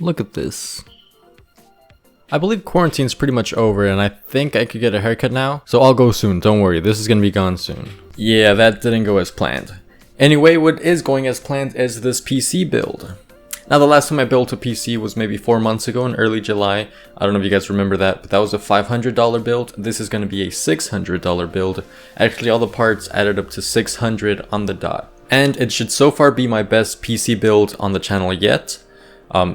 Look at this. I believe quarantine's pretty much over and I think I could get a haircut now. So I'll go soon, don't worry, this is gonna be gone soon. Yeah, that didn't go as planned. Anyway, what is going as planned is this PC build. Now the last time I built a PC was maybe 4 months ago in early July. I don't know if you guys remember that, but that was a $500 build. This is gonna be a $600 build. Actually, all the parts added up to 600 on the dot. And it should so far be my best PC build on the channel yet.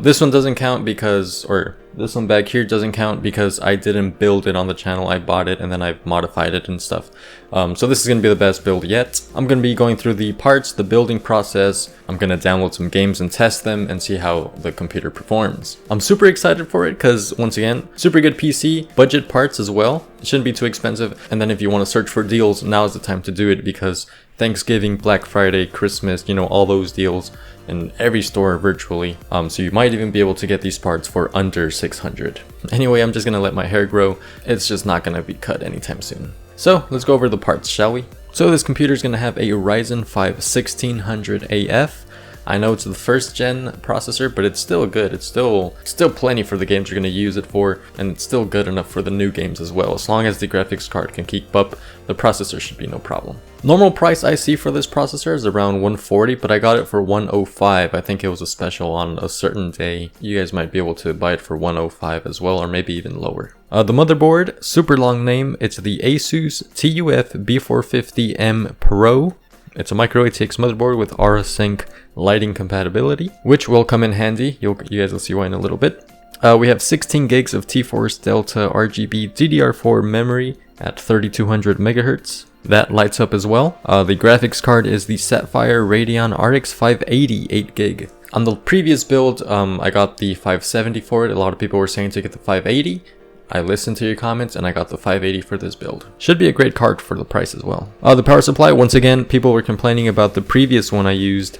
This one doesn't count because, or this one back here doesn't count because I didn't build it on the channel. I bought it and then I modified it and stuff. So this is going to be the best build yet. I'm going to be going through the parts, the building process. I'm going to download some games and test them and see how the computer performs. I'm super excited for it because, once again, super good PC, budget parts as well. It shouldn't be too expensive. And then if you want to search for deals, now is the time to do it because Thanksgiving, Black Friday, Christmas, you know, all those deals in every store virtually. So you might even be able to get these parts for under 600. Anyway, I'm just gonna let my hair grow. It's just not gonna be cut anytime soon. So let's go over the parts, shall we? So this computer is gonna have a Ryzen 5 1600 AF. I know it's the first gen processor, but it's still good. It's still plenty for the games you're going to use it for, and it's still good enough for the new games as well. As long as the graphics card can keep up, the processor should be no problem. Normal price I see for this processor is around 140, but I got it for 105. I think it was a special on a certain day. You guys might be able to buy it for 105 as well, or maybe even lower. The motherboard, super long name. It's the Asus TUF B450M Pro. It's a micro ATX motherboard with R-Sync lighting compatibility, which will come in handy. You guys will see why in a little bit. We have 16 gigs of T-Force Delta RGB DDR4 memory at 3200 megahertz. That lights up as well. The graphics card is the Sapphire Radeon RX 580 8 gig. On the previous build, I got the 570 for it. A lot of people were saying to get the 580. I listened to your comments and I got the 580 for this build. Should be a great card for the price as well. The power supply, once again, people were complaining about the previous one I used,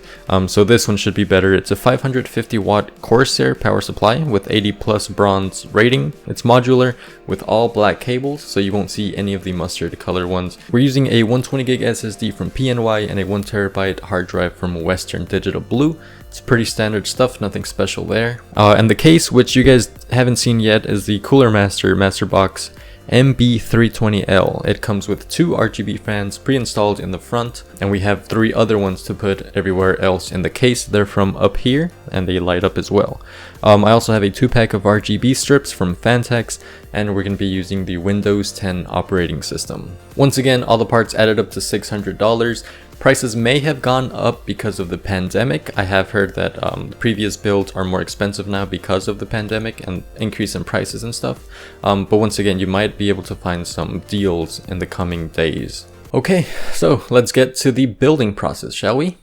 so this one should be better. It's a 550 watt Corsair power supply with 80 plus bronze rating. It's modular with all black cables, so you won't see any of the mustard color ones. We're using a 120 gig SSD from PNY and a 1 terabyte hard drive from Western Digital Blue. It's pretty standard stuff, nothing special there. And the case, which you guys haven't seen yet, is the Cooler Master Box MB320L. It comes with 2 RGB fans pre-installed in the front, and we have 3 other ones to put everywhere else in the case. They're from up here, and they light up as well. I also have a 2-pack of RGB strips from Fantex, and we're going to be using the Windows 10 operating system. Once again, all the parts added up to $600. Prices may have gone up because of the pandemic. I have heard that the previous builds are more expensive now because of the pandemic and increase in prices and stuff. But once again, you might be able to find some deals in the coming days. Okay, so let's get to the building process, shall we?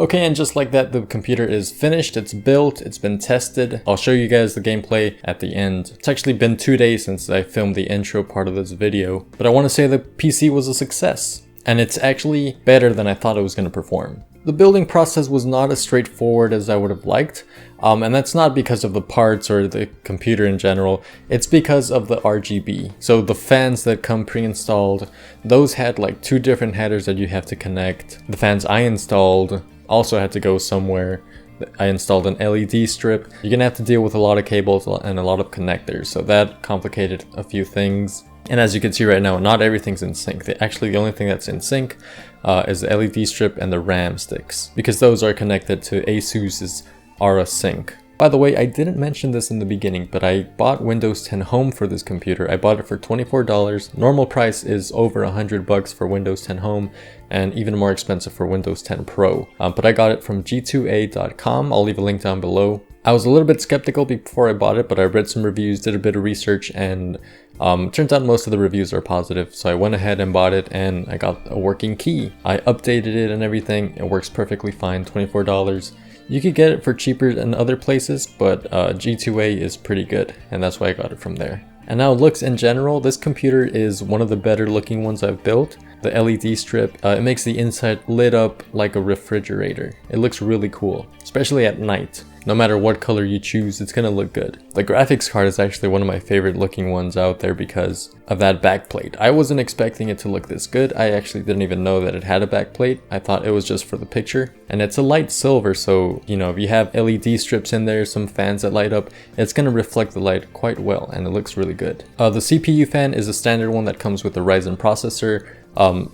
Okay, and just like that, the computer is finished, it's built, it's been tested. I'll show you guys the gameplay at the end. It's actually been 2 days since I filmed the intro part of this video, but I want to say the PC was a success, and it's actually better than I thought it was going to perform. The building process was not as straightforward as I would have liked, and that's not because of the parts or the computer in general, it's because of the RGB. So the fans that come pre-installed, those had like 2 different headers that you have to connect. The fans I installed also had to go somewhere. I installed an LED strip. You're gonna have to deal with a lot of cables and a lot of connectors, so that complicated a few things. And as you can see right now, not everything's in sync. Actually, the only thing that's in sync is the LED strip and the RAM sticks, because those are connected to ASUS's Aura Sync. By the way, I didn't mention this in the beginning, but I bought Windows 10 Home for this computer. I bought it for $24. Normal price is over $100 for Windows 10 Home, and even more expensive for Windows 10 Pro. But I got it from g2a.com. I'll leave a link down below. I was a little bit skeptical before I bought it, but I read some reviews, did a bit of research, and turns out most of the reviews are positive. So I went ahead and bought it, and I got a working key. I updated it and everything. It works perfectly fine, $24. You could get it for cheaper in other places, but G2A is pretty good, and that's why I got it from there. And now looks in general, this computer is one of the better looking ones I've built. The LED strip, it makes the inside lit up like a refrigerator. It looks really cool, especially at night. No matter what color you choose, it's gonna look good. The graphics card is actually one of my favorite looking ones out there because of that backplate. I wasn't expecting it to look this good. I actually didn't even know that it had a backplate. I thought it was just for the picture. And it's a light silver, so you know, if you have LED strips in there, some fans that light up, it's gonna reflect the light quite well, and it looks really good. The CPU fan is a standard one that comes with the Ryzen processor.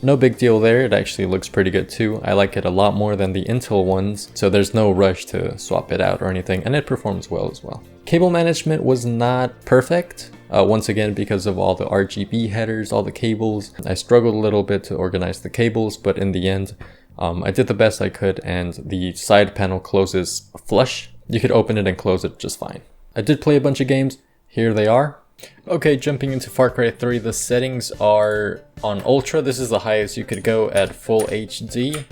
No big deal there, it actually looks pretty good too. I like it a lot more than the Intel ones, so there's no rush to swap it out or anything, and it performs well as well. Cable management was not perfect, once again because of all the RGB headers, all the cables. I struggled a little bit to organize the cables, but in the end, I did the best I could, and the side panel closes flush. You could open it and close it just fine. I did play a bunch of games, here they are. Okay, jumping into Far Cry 3, the settings are on Ultra. This is the highest you could go at full HD.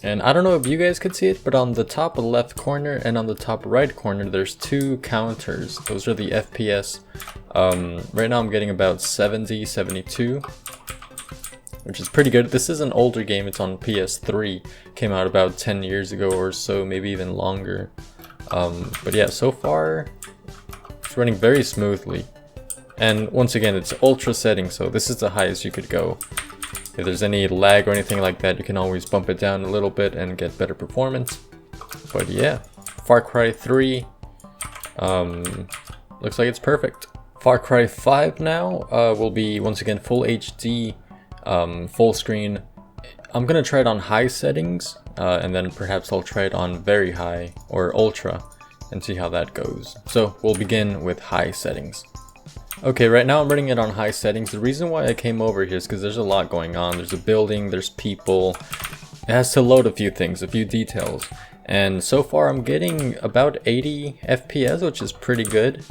And I don't know if you guys could see it, but on the top left corner and on the top right corner, there's 2 counters. Those are the FPS. Right now I'm getting about 70, 72, which is pretty good. This is an older game, it's on PS3. Came out about 10 years ago or so, maybe even longer. But yeah, so far, running very smoothly, and once again it's ultra setting, so this is the highest you could go. If there's any lag or anything like that, you can always bump it down a little bit and get better performance. But yeah, Far Cry 3 looks like it's perfect. Far Cry 5 now will be once again full HD, full screen. I'm gonna try it on high settings, and then perhaps I'll try it on very high or ultra and see how that goes. So we'll begin with high settings. Okay, right now I'm running it on high settings. The reason why I came over here is because there's a lot going on. There's a building, there's people. It has to load a few things, a few details. And so far I'm getting about 80 FPS, which is pretty good.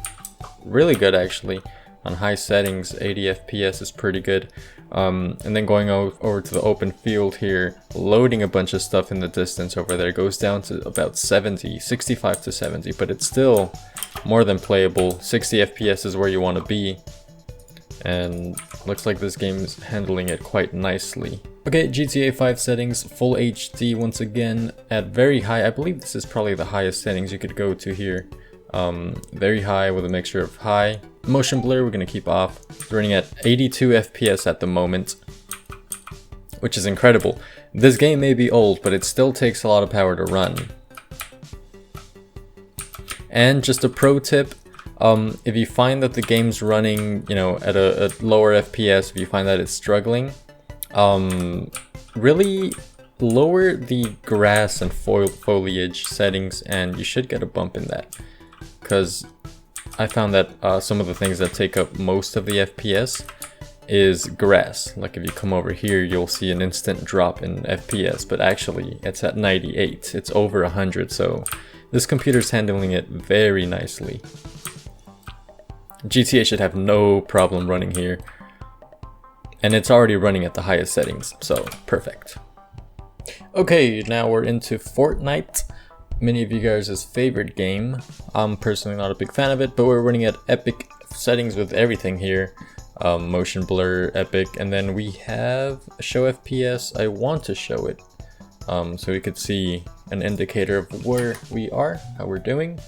Really good actually. On high settings, 80 FPS is pretty good. And then going over to the open field here, loading a bunch of stuff in the distance over there, goes down to about 70, 65 to 70, but it's still more than playable. 60 FPS is where you want to be, and looks like this game is handling it quite nicely. Okay, GTA 5 settings, full HD once again at very high. I believe this is probably the highest settings you could go to here. Very high with a mixture of high. Motion blur we're going to keep off. Running at 82 FPS at the moment, which is incredible. This game may be old, but it still takes a lot of power to run. And just a pro tip, if you find that the game's running, you know, at a lower FPS, if you find that it's struggling, really lower the grass and foliage settings, and you should get a bump in that. Because I found that some of the things that take up most of the FPS is grass. Like if you come over here, you'll see an instant drop in FPS, but actually it's at 98. It's over 100, so this computer's handling it very nicely. GTA should have no problem running here. And it's already running at the highest settings, so perfect. Okay, now we're into FortNite, many of you guys' favorite game. I'm personally not a big fan of it, but we're running at epic settings with everything here. Motion blur, epic, and then we have show FPS. I want to show it so we could see an indicator of where we are, how we're doing.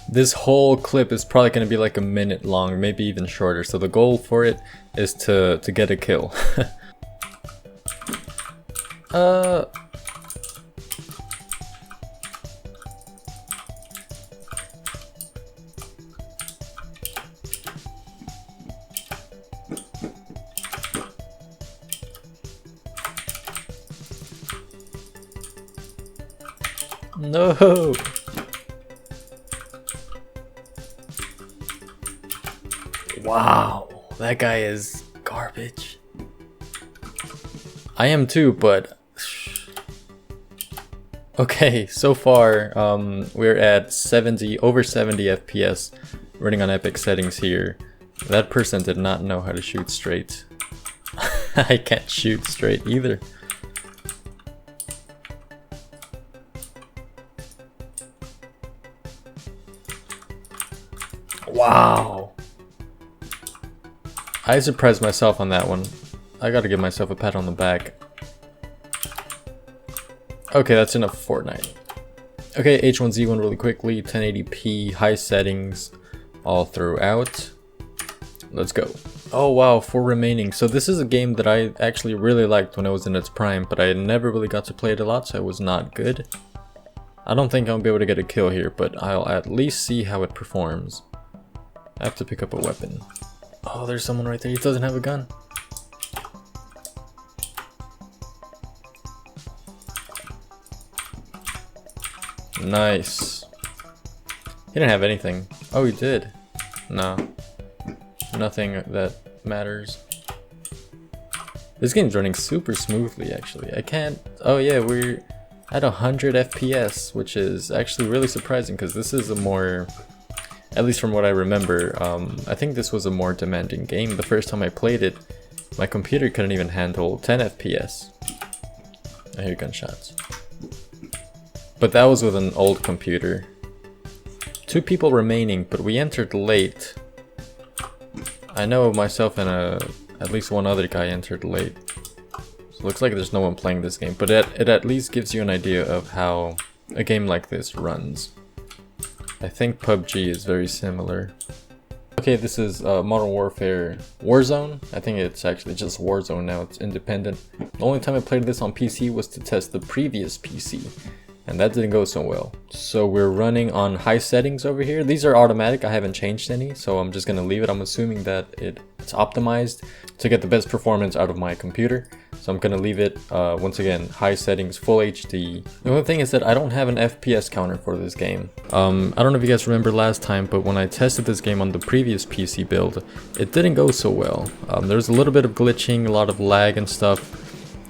This whole clip is probably going to be like a minute long, maybe even shorter, so the goal for it is to get a kill. No! Wow, that guy is garbage. I am too, but okay, so far we're at over 70 FPS running on epic settings here. That person did not know how to shoot straight. I can't shoot straight either. Wow. I surprised myself on that one. I gotta give myself a pat on the back. Okay, that's enough for FortNite. Okay, H1Z1 really quickly, 1080p, high settings, all throughout. Let's go. Oh wow, 4 remaining. So this is a game that I actually really liked when it was in its prime, but I never really got to play it a lot, so it was not good. I don't think I'll be able to get a kill here, but I'll at least see how it performs. I have to pick up a weapon. Oh, there's someone right there. He doesn't have a gun. Nice. He didn't have anything. Oh, he did. No. Nothing that matters. This game's running super smoothly, actually. I can't... Oh yeah, we're at 100 FPS, which is actually really surprising because this is a more... At least from what I remember, I think this was a more demanding game. The first time I played it, my computer couldn't even handle 10 FPS. I hear gunshots. But that was with an old computer. 2 people remaining, but we entered late. I know myself and at least one other guy entered late. So it looks like there's no one playing this game, but it at least gives you an idea of how a game like this runs. I think PUBG is very similar. Okay, this is Modern Warfare Warzone. I think it's actually just Warzone now, it's independent. The only time I played this on PC was to test the previous PC, and that didn't go so well. So we're running on high settings over here. These are automatic, I haven't changed any, so I'm just gonna leave it. I'm assuming that it's optimized to get the best performance out of my computer. So I'm gonna leave it, once again, high settings, full HD. The only thing is that I don't have an FPS counter for this game. I don't know if you guys remember last time, but when I tested this game on the previous PC build, it didn't go so well. There was a little bit of glitching, a lot of lag and stuff.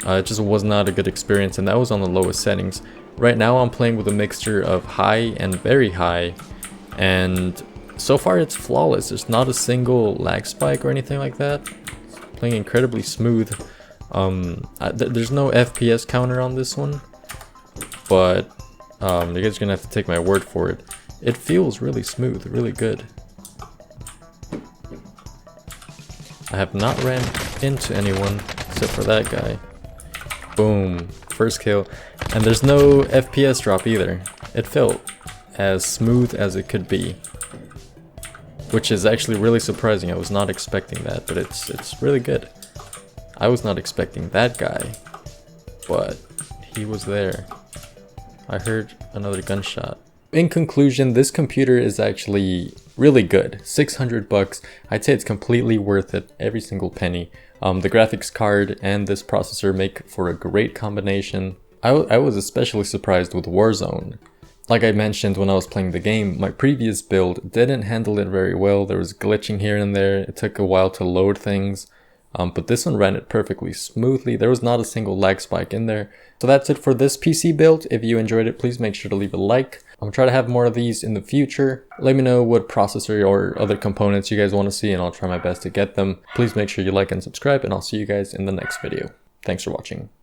It just was not a good experience, and that was on the lowest settings. Right now I'm playing with a mixture of high and very high, and so far it's flawless. There's not a single lag spike or anything like that. It's playing incredibly smooth. There's no FPS counter on this one, but you guys are gonna have to take my word for it. It feels really smooth, really good. I have not ran into anyone except for that guy. Boom, first kill. And there's no FPS drop either. It felt as smooth as it could be, which is actually really surprising. I was not expecting that, but it's really good. I was not expecting that guy, but he was there. I heard another gunshot. In conclusion, this computer is actually really good. 600 bucks. I'd say it's completely worth it, every single penny. The graphics card and this processor make for a great combination. I was especially surprised with Warzone. Like I mentioned when I was playing the game, my previous build didn't handle it very well. There was glitching here and there. It took a while to load things. But this one ran it perfectly smoothly. There was not a single lag spike in there. So that's it for this PC build. If you enjoyed it, please make sure to leave a like. I'm gonna try to have more of these in the future. Let me know what processor or other components you guys want to see, and I'll try my best to get them. Please make sure you like and subscribe, and I'll see you guys in the next video. Thanks for watching.